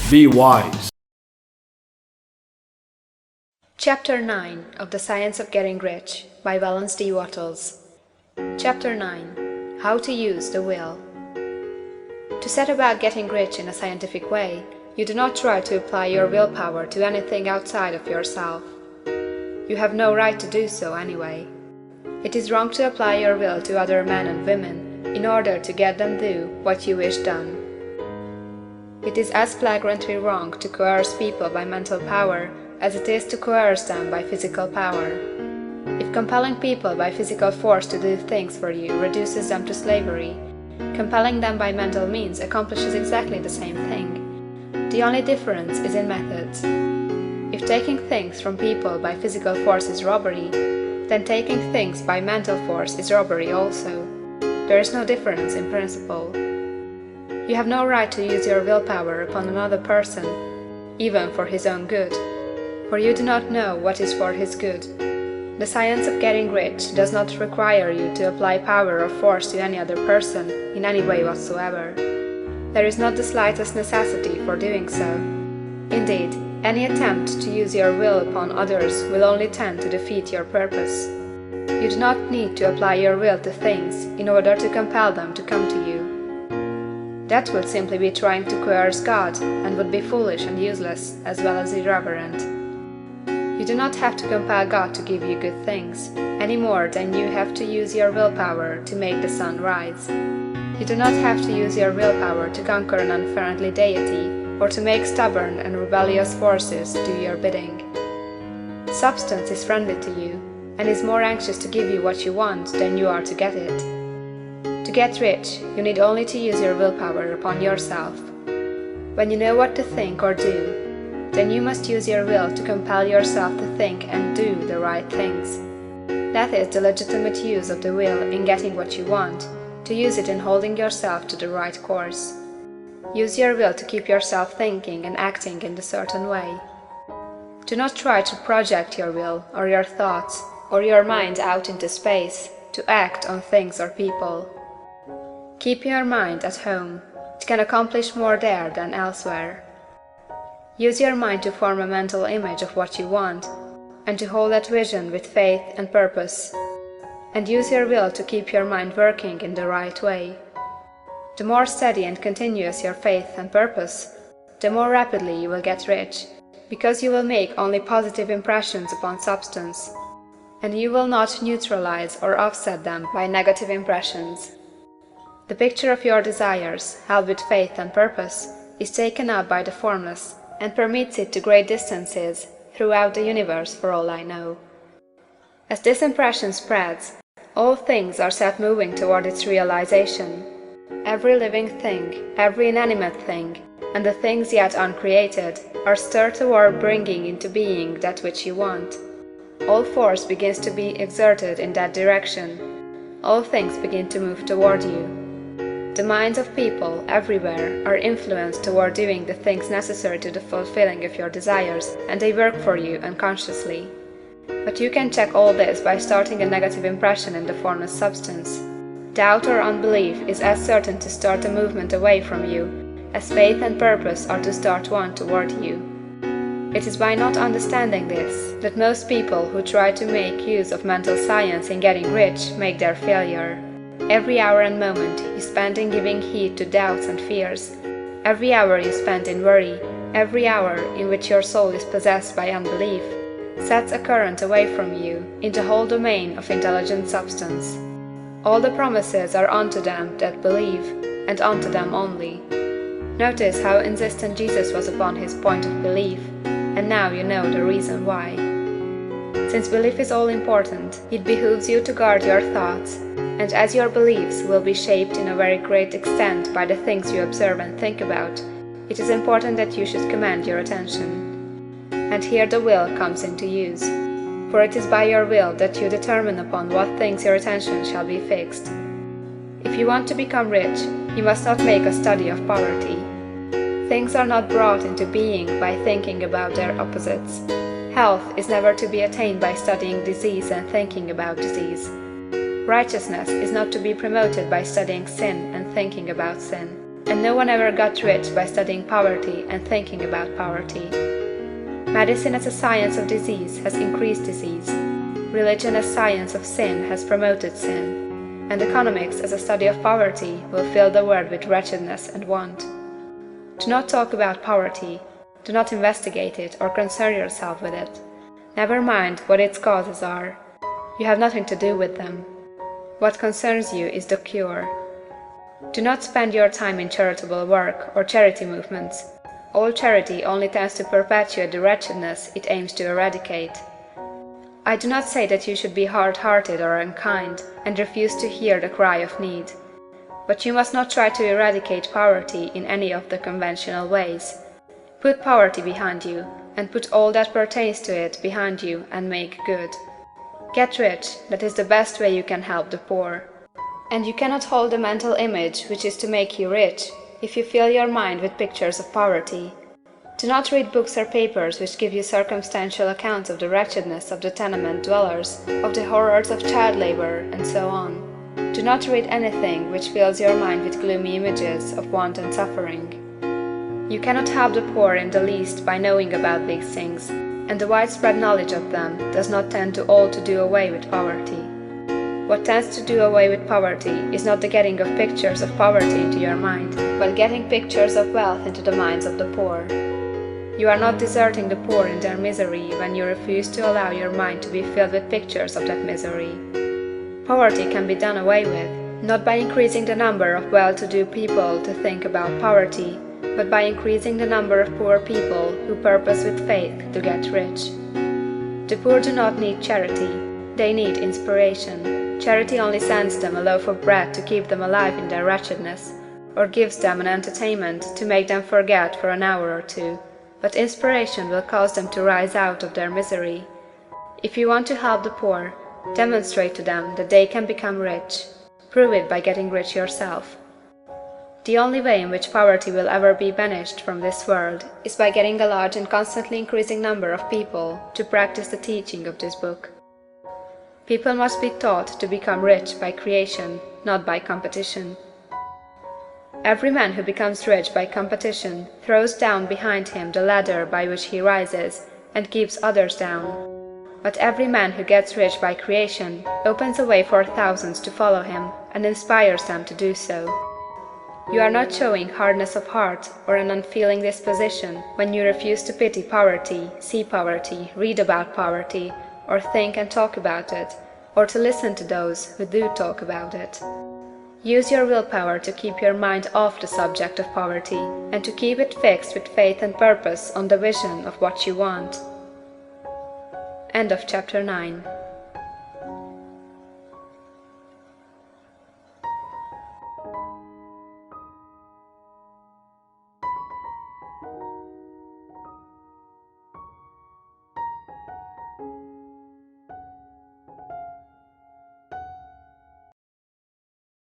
Be wise. Chapter 9 of The Science of Getting Rich by Wallace D. Wattles. Chapter 9. How to Use the Will. To set about getting rich in a scientific way, you do not try to apply your willpower to anything outside of yourself. You have no right to do so anyway. It is wrong to apply your will to other men and women in order to get them do what you wish done. It is as flagrantly wrong to coerce people by mental power as it is to coerce them by physical power. If compelling people by physical force to do things for you reduces them to slavery, compelling them by mental means accomplishes exactly the same thing. The only difference is in methods. If taking things from people by physical force is robbery, then taking things by mental force is robbery also. There is no difference in principle. You have no right to use your willpower upon another person, even for his own good, for you do not know what is for his good. The science of getting rich does not require you to apply power or force to any other person in any way whatsoever. There is not the slightest necessity for doing so. Indeed, any attempt to use your will upon others will only tend to defeat your purpose. You do not need to apply your will to things in order to compel them to come to you. That would simply be trying to coerce God and would be foolish and useless as well as irreverent. You do not have to compel God to give you good things, any more than you have to use your willpower to make the sun rise. You do not have to use your willpower to conquer an unfriendly deity, or to make stubborn and rebellious forces do your bidding. Substance is friendly to you, and is more anxious to give you what you want than you are to get it. To get rich, you need only to use your willpower upon yourself. When you know what to think or do, then you must use your will to compel yourself to think and do the right things. That is the legitimate use of the will in getting what you want, to use it in holding yourself to the right course. Use your will to keep yourself thinking and acting in a certain way. Do not try to project your will, or your thoughts, or your mind out into space, to act on things or people. Keep your mind at home. It can accomplish more there than elsewhere. Use your mind to form a mental image of what you want, and to hold that vision with faith and purpose. And use your will to keep your mind working in the right way. The more steady and continuous your faith and purpose, the more rapidly you will get rich, because you will make only positive impressions upon substance, and you will not neutralize or offset them by negative impressions. The picture of your desires, held with faith and purpose, is taken up by the formless, and permits it to great distances throughout the universe for all I know. As this impression spreads, all things are set moving toward its realization. Every living thing, every inanimate thing, and the things yet uncreated, are stirred toward bringing into being that which you want. All force begins to be exerted in that direction. All things begin to move toward you. The minds of people, everywhere, are influenced toward doing the things necessary to the fulfilling of your desires, and they work for you unconsciously. But you can check all this by starting a negative impression in the formless substance. Doubt or unbelief is as certain to start a movement away from you, as faith and purpose are to start one toward you. It is by not understanding this that most people who try to make use of mental science in getting rich make their failure. Every hour and moment you spend in giving heed to doubts and fears, every hour you spend in worry, every hour in which your soul is possessed by unbelief, sets a current away from you in the whole domain of intelligent substance. All the promises are unto them that believe, and unto them only. Notice how insistent Jesus was upon his point of belief, and now you know the reason why. Since belief is all important, it behooves you to guard your thoughts, and as your beliefs will be shaped in a very great extent by the things you observe and think about, it is important that you should command your attention. And here the will comes into use, for it is by your will that you determine upon what things your attention shall be fixed. If you want to become rich, you must not make a study of poverty. Things are not brought into being by thinking about their opposites. Health is never to be attained by studying disease and thinking about disease. Righteousness is not to be promoted by studying sin and thinking about sin. and no one ever got rich by studying poverty and thinking about poverty. Medicine as a science of disease has increased disease. Religion as science of sin has promoted sin. And economics as a study of poverty will fill the world with wretchedness and want. Do not talk about poverty. Do not investigate it or concern yourself with it. Never mind what its causes are. You have nothing to do with them. What concerns you is the cure. Do not spend your time in charitable work or charity movements. All charity only tends to perpetuate the wretchedness it aims to eradicate. I do not say that you should be hard-hearted or unkind and refuse to hear the cry of need. But you must not try to eradicate poverty in any of the conventional ways. Put poverty behind you, and put all that pertains to it behind you and make good. Get rich, that is the best way you can help the poor. And you cannot hold the mental image which is to make you rich if you fill your mind with pictures of poverty. Do not read books or papers which give you circumstantial accounts of the wretchedness of the tenement dwellers, of the horrors of child labor, and so on. Do not read anything which fills your mind with gloomy images of want and suffering. You cannot help the poor in the least by knowing about these things, and the widespread knowledge of them does not tend to all to do away with poverty. What tends to do away with poverty is not the getting of pictures of poverty into your mind, but getting pictures of wealth into the minds of the poor. You are not deserting the poor in their misery when you refuse to allow your mind to be filled with pictures of that misery. Poverty can be done away with, not by increasing the number of well-to-do people to think about poverty, but by increasing the number of poor people who purpose with faith to get rich. The poor do not need charity, they need inspiration. Charity only sends them a loaf of bread to keep them alive in their wretchedness, or gives them an entertainment to make them forget for an hour or two, but inspiration will cause them to rise out of their misery. If you want to help the poor, demonstrate to them that they can become rich. Prove it by getting rich yourself. The only way in which poverty will ever be banished from this world is by getting a large and constantly increasing number of people to practice the teaching of this book. People must be taught to become rich by creation, not by competition. Every man who becomes rich by competition throws down behind him the ladder by which he rises, and keeps others down. But every man who gets rich by creation opens a way for thousands to follow him, and inspires them to do so. You are not showing hardness of heart or an unfeeling disposition when you refuse to pity poverty, see poverty, read about poverty, or think and talk about it, or to listen to those who do talk about it. Use your willpower to keep your mind off the subject of poverty, and to keep it fixed with faith and purpose on the vision of what you want. End of chapter 9.